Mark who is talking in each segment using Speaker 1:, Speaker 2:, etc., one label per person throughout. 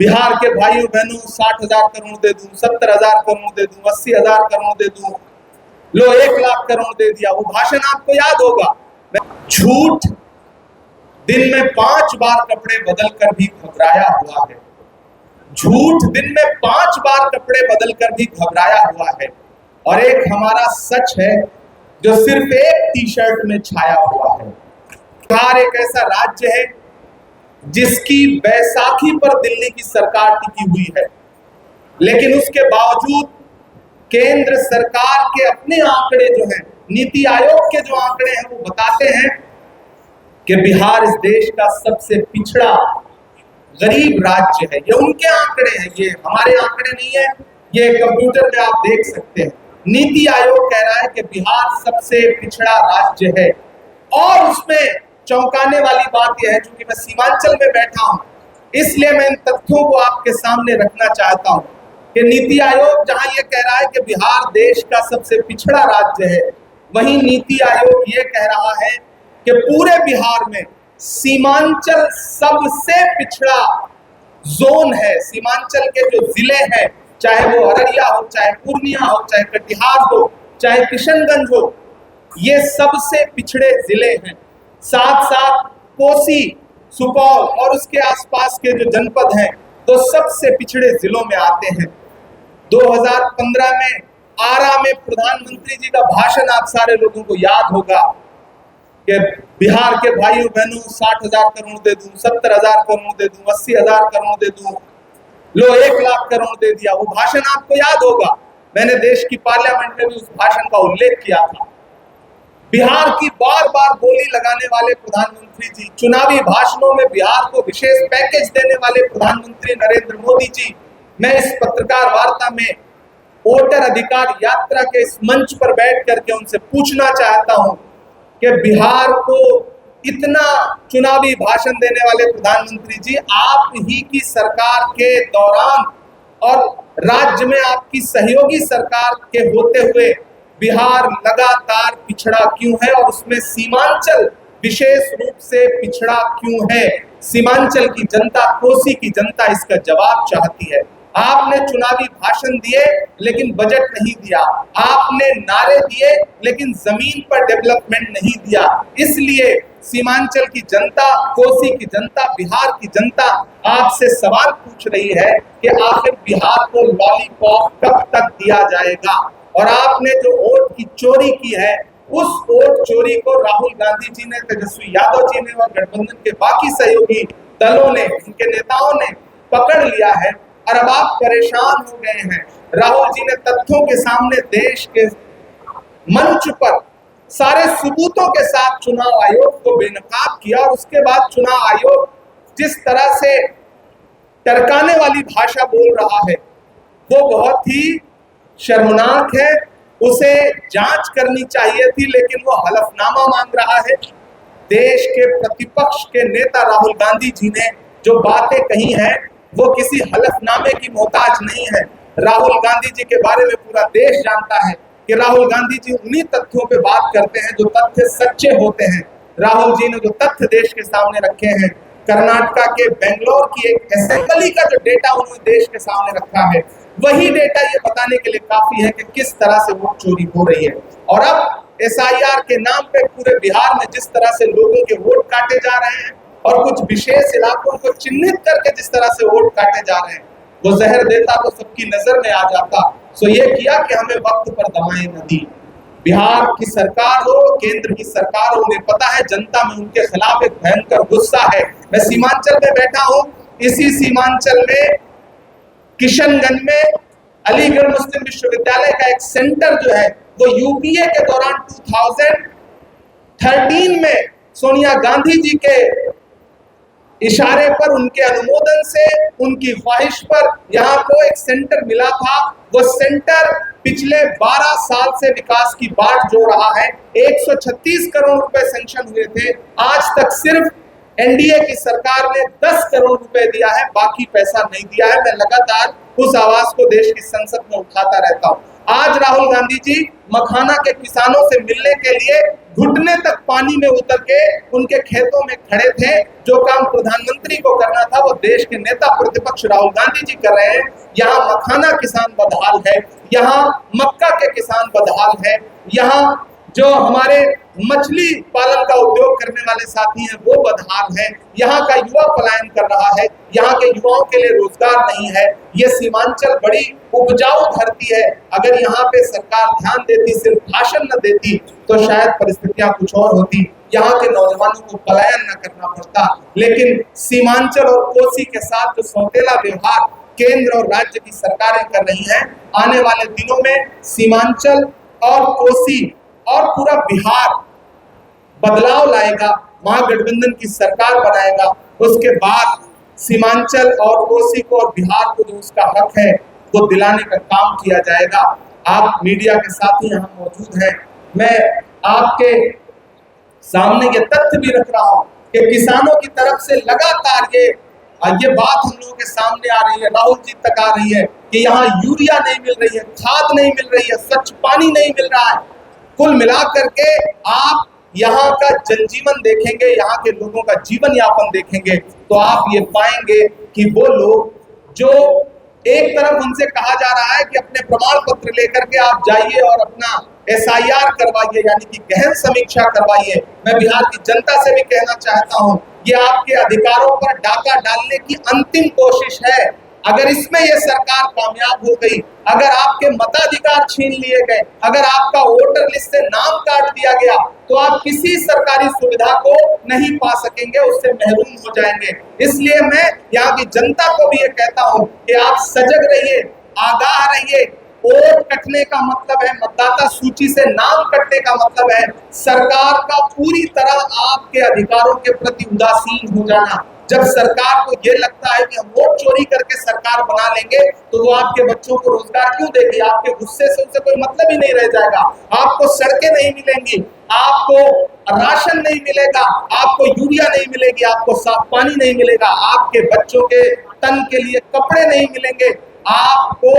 Speaker 1: बिहार के भाइयों बहनों 60,000 करोड़ दे दूं, 70,000 करोड़ दे दूं, 80,000 करोड़ दे दूं, लो 1 लाख करोड़ दे दिया। वो भाषण आपको याद होगा। झूठ दिन में 5 बार कपड़े बदल कर भी घबराया हुआ है। झूठ दिन में 5 बार कपड़े बदल कर भी घबराया हुआ है। और एक हमारा सच है जो सिर्फ एक टी शर्ट में छाया हुआ है। बिहार एक ऐसा राज्य है जिसकी बैसाखी पर दिल्ली की सरकार टिकी हुई है, लेकिन उसके बावजूद केंद्र सरकार के अपने आंकड़े जो हैं, नीति आयोग के जो आंकड़े हैं, वो बताते हैं कि बिहार इस देश का सबसे पिछड़ा गरीब राज्य है। ये उनके आंकड़े हैं, ये हमारे आंकड़े नहीं है। ये कंप्यूटर पे आप देख सकते हैं। नीति आयोग कह रहा है कि बिहार सबसे पिछड़ा राज्य है। और उसमें चौंकाने वाली बात यह है, क्योंकि मैं सीमांचल में बैठा हूं, इसलिए मैं इन तथ्यों को आपके सामने रखना चाहता हूं कि नीति आयोग जहां ये कह रहा है कि बिहार देश का सबसे पिछड़ा राज्य है, वहीं नीति आयोग ये कह रहा है कि पूरे बिहार में सीमांचल सबसे पिछड़ा जोन है। सीमांचल के जो जिले हैं, चाहे वो अररिया हो, चाहे पूर्णिया हो, चाहे कटिहार हो, चाहे किशनगंज हो, ये सबसे पिछड़े जिले हैं। साथ साथ कोसी, सुपौल और उसके आसपास के जो जनपद हैं, तो सबसे पिछड़े जिलों में आते हैं। 2015 में आरा में प्रधानमंत्री जी का भाषण आप सारे लोगों को याद होगा कि बिहार के भाइयों बहनों 60,000 करोड़ दे दूं, 70,000 करोड़ दे दूं, 80,000 करोड़ दे दूं, लो 1 लाख करोड़ दे दिया। वो भाषण आपको याद होगा। मैंने देश की पार्लियामेंट में भी उस भाषण का उल्लेख किया था। बिहार की बार बार बोली लगाने वाले प्रधानमंत्री जी, चुनावी भाषणों में बिहार को विशेष पैकेज देने वाले प्रधानमंत्री नरेंद्र मोदी जी, मैं इस पत्रकार वार्ता में वोटर अधिकार यात्रा के इस मंच पर बैठ करके उनसे पूछना चाहता हूं कि बिहार को इतना चुनावी भाषण देने वाले प्रधानमंत्री जी, आप ही की सरकार के दौरान और राज्य में आपकी सहयोगी सरकार के होते हुए बिहार लगातार पिछड़ा क्यों है, और उसमें सीमांचल विशेष रूप से पिछड़ा क्यों है? सीमांचल की जनता, कोसी की जनता इसका जवाब चाहती है। आपने चुनावी भाषण दिए लेकिन बजट नहीं दिया, आपने नारे दिए लेकिन जमीन पर डेवलपमेंट नहीं दिया। इसलिए सीमांचल की जनता, कोसी की जनता, बिहार की जनता आपसे सवाल पूछ रही है कि आखिर बिहार को लॉलीपॉप कब तक दिया जाएगा। और आपने जो वोट की चोरी की है, उस वोट चोरी को राहुल गांधी जी ने, तेजस्वी यादव जी ने और गठबंधन के बाकी सहयोगी दलों ने, उनके नेताओं ने पकड़ लिया है। और अब आप परेशान हो गए हैं। राहुल जी ने तथ्यों के सामने देश के मंच पर सारे सबूतों के साथ चुनाव आयोग को बेनकाब किया, और उसके बाद चुनाव आयोग जिस तरह से टरकाने वाली भाषा बोल रहा है, वो बहुत ही शर्मनाक है। उसे जांच करनी चाहिए थी, लेकिन वो हलफनामा मांग रहा है। देश के प्रतिपक्ष के नेता राहुल गांधी जी ने जो बातें कही हैं, वो किसी हलफनामे की मोहताज नहीं है। राहुल गांधी जी के बारे में पूरा देश जानता है कि राहुल गांधी जी उन्हीं तथ्यों पे बात करते हैं जो तथ्य सच्चे होते हैं। राहुल जी ने जो तथ्य देश के सामने रखे हैं, कर्नाटका के बेंगलोर की एक असेंबली का जो डेटा उन्होंने देश के सामने रखा है, वही डेटा ये बताने के लिए काफी है कि किस तरह से वोट चोरी हो रही है। और अब एसआईआर के नाम पे पूरे बिहार में जिस तरह से लोगों के वोट काटे जा रहे हैं, और कुछ विशेष इलाकों को चिन्हित करके जिस तरह से वोट काटे जा रहे हैं, वो जहर देता तो सबकी नजर में आ जाता। सो ये किया कि हमें वक्त पर दवाएं न दी। बिहार की सरकार हो, केंद्र की सरकार हो, उन्हें पता है जनता में उनके खिलाफ एक भयंकर गुस्सा है। मैं सीमांचल में बैठा हूं, इसी सीमांचल में किशनगंज में अलीगढ़ मुस्लिम विश्वविद्यालय का एक सेंटर जो है, वो यूपीए के दौरान 2013 में सोनिया गांधी जी के इशारे पर, उनके अनुमोदन से, उनकी ख्वाहिश पर यहाँ को एक सेंटर मिला था। वो सेंटर पिछले 12 साल से विकास की बाट जो रहा है। 136 करोड़ रुपए सैंक्शन हुए थे। आज तक सिर्फ एनडीए की सरकार ने 10 करोड़ रुपए दिया है, बाकी पैसा नहीं दिया है। मैं लगातार उस आवाज को देश की संसद में उठाता रहता हूं। आज राहुल गांधी जी मखाना के किसानों से मिलने के लिए घुटने तक पानी में उतर के उनके खेतों में खड़े थे। जो काम प्रधानमंत्री को करना था वो देश के नेता प्रतिपक्ष राहुल गांधी जी कर रहे हैं। यहाँ मखाना किसान बदहाल है, यहाँ मक्का के किसान बदहाल है, यहाँ जो हमारे मछली पालन का उद्योग करने वाले साथी हैं वो बदहाल हैं। यहाँ का युवा पलायन कर रहा है, यहाँ के युवाओं के लिए रोजगार नहीं है। ये सीमांचल बड़ी उपजाऊ धरती है। अगर यहाँ पे सरकार ध्यान देती, सिर्फ भाषण न देती, तो शायद परिस्थितियां कुछ और होती, यहाँ के नौजवानों को पलायन न करना पड़ता। लेकिन सीमांचल और कोसी के साथ जो सौतेला व्यवहार केंद्र और राज्य की सरकारें कर रही हैं, आने वाले दिनों में सीमांचल और कोसी और पूरा बिहार बदलाव लाएगा, महागठबंधन की सरकार बनाएगा। उसके बाद सीमांचल और कोसी को और बिहार को जो उसका हक है वो दिलाने का काम किया जाएगा। आप मीडिया के साथी यहाँ मौजूद हैं, मैं आपके सामने ये तथ्य भी रख रहा हूँ कि किसानों की तरफ से लगातार ये बात हम लोगों के सामने आ रही है, राहुल जी तक आ रही है कि यहाँ यूरिया नहीं मिल रही है, खाद नहीं मिल रही है, स्वच्छ पानी नहीं मिल रहा है। कुल मिलाकर के आप यहाँ का जनजीवन देखेंगे, यहाँ के लोगों का जीवन यापन देखेंगे, तो आप ये पाएंगे कि वो लोग जो एक तरफ उनसे कहा जा रहा है कि अपने प्रमाण पत्र लेकर के आप जाइए और अपना SIR करवाइए, यानी कि गहन समीक्षा करवाइए। मैं बिहार की जनता से भी कहना चाहता हूँ, ये आपके अधिकारों पर डाका डालने की अंतिम कोशिश है। अगर इसमें ये सरकार कामयाब हो गई, अगर आपके मताधिकार छीन लिए गए, अगर आपका वोटर लिस्ट से नाम काट दिया गया, तो आप किसी सरकारी सुविधा को नहीं पा सकेंगे, उससे महरूम हो जाएंगे। इसलिए मैं यहाँ की जनता को भी ये कहता हूँ कि आप सजग रहिए, आगाह रहिए। वोट कटने का मतलब है, मतदाता सूची से नाम कटने का मतलब है सरकार का पूरी तरह आपके अधिकारों के प्रति उदासीन हो जाना। जब सरकार को ये लगता है कि हम वोट चोरी करके सरकार बना लेंगे, तो वो आपके बच्चों को रोजगार क्यों देगी? आपके गुस्से से उनसे कोई मतलब ही नहीं रह जाएगा। आपको सड़कें नहीं मिलेंगी, आपको राशन नहीं मिलेगा, आपको यूरिया नहीं मिलेगी, आपको साफ पानी नहीं मिलेगा, आपके बच्चों के तन के लिए कपड़े नहीं मिलेंगे, आपको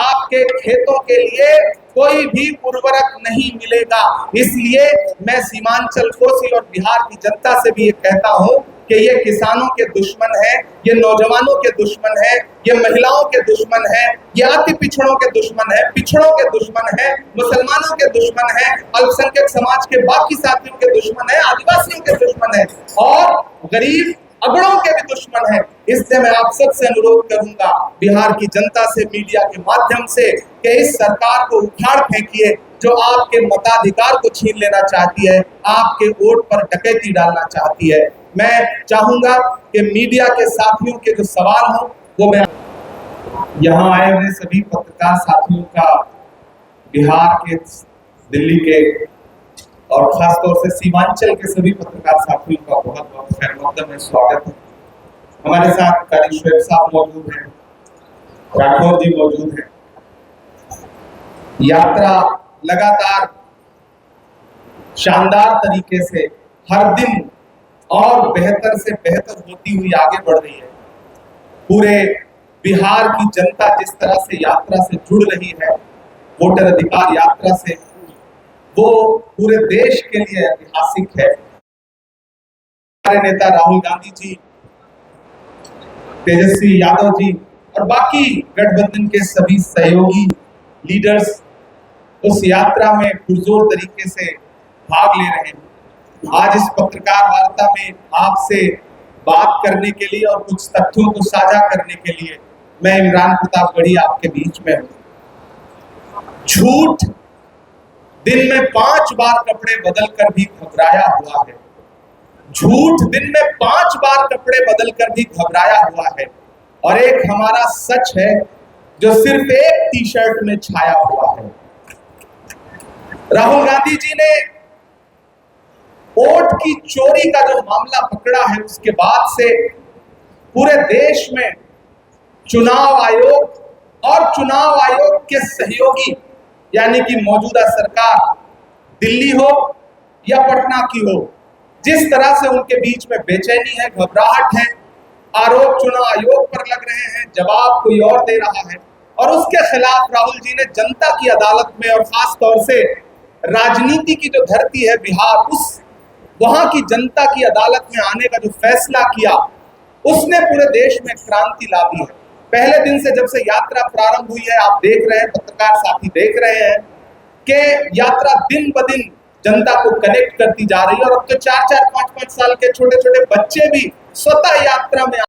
Speaker 1: आपके खेतों के लिए कोई भी उर्वरक नहीं मिलेगा। इसलिए मैं सीमांचल, कोसी और बिहार की जनता से भी ये कहता हूं कि ये किसानों के दुश्मन है, ये नौजवानों के दुश्मन है, ये महिलाओं के दुश्मन है, ये अति पिछड़ों के दुश्मन है, पिछड़ों के दुश्मन है, मुसलमानों के दुश्मन है, अल्पसंख्यक समाज के बाकी साथियों के दुश्मन है, आदिवासियों के दुश्मन है और गरीब अगड़ों के भी दुश्मन है। इसलिए मैं आप सबसे अनुरोध करूंगा, बिहार की जनता से, मीडिया के माध्यम से, कि इस सरकार को उखाड़ फेंकिए जो आपके मताधिकार को छीन लेना चाहती है, आपके वोट पर डकैती डालना चाहती है। मैं चाहूंगा कि मीडिया के साथियों के जो सवाल हो वो मैं यहाँ आए हुए सभी पत्रकार साथियों का, बिहार के, दिल्ली के और खासतौर से सीमांचल के सभी पत्रकार साथियों का बहुत बहुत खैर मकदम है, स्वागत है। हमारे साथ कालीश्वर साहब मौजूद हैं, राठौर जी मौजूद हैं। यात्रा लगातार शानदार तरीके से हर दिन और बेहतर से बेहतर होती हुई आगे बढ़ रही है। पूरे बिहार की जनता जिस तरह से यात्रा से जुड़ रही है, वोटर अधिकार यात्रा से, वो पूरे देश के लिए ऐतिहासिक है। हमारे नेता राहुल गांधी जी, तेजस्वी यादव जी और बाकी गठबंधन के सभी सहयोगी लीडर्स उस यात्रा में पुरजोर तरीके से भाग ले रहे हैं। आज इस पत्रकार वार्ता में आपसे बात करने के लिए और कुछ तथ्यों को साझा करने के लिए मैं इमरान प्रतापगढ़ी आपके बीच में हूं। झूठ दिन में 5 बार कपड़े बदलकर भी घबराया हुआ है। झूठ दिन में 5 बार कपड़े बदलकर भी घबराया हुआ है। और एक हमारा सच है जो सिर्फ एक टी-शर्ट में छाया हुआ है। राहुल गांधी जी ने वोट की चोरी का जो मामला पकड़ा है, उसके बाद से पूरे देश में चुनाव आयोग और चुनाव आयोग के सहयोगी, यानी कि मौजूदा सरकार, दिल्ली हो या पटना की हो, जिस तरह से उनके बीच में बेचैनी है, घबराहट है, आरोप चुनाव आयोग पर लग रहे हैं, जवाब कोई और दे रहा है। और उसके खिलाफ राहुल जी ने जनता की अदालत में और खास तौर से राजनीति की जो धरती है बिहार, उस वहां की जनता की अदालत में आने का जो फैसला किया, उसने पूरे देश में क्रांति ला दी है। पहले दिन से जब से यात्रा प्रारंभ हुई है, आप देख रहे हैं, पत्रकार साथी देख रहे हैं कि यात्रा दिन ब दिन जनता को कनेक्ट करती जा रही है और अब तो 4-4, 5-5 साल के छोटे छोटे बच्चे भी स्वतः यात्रा में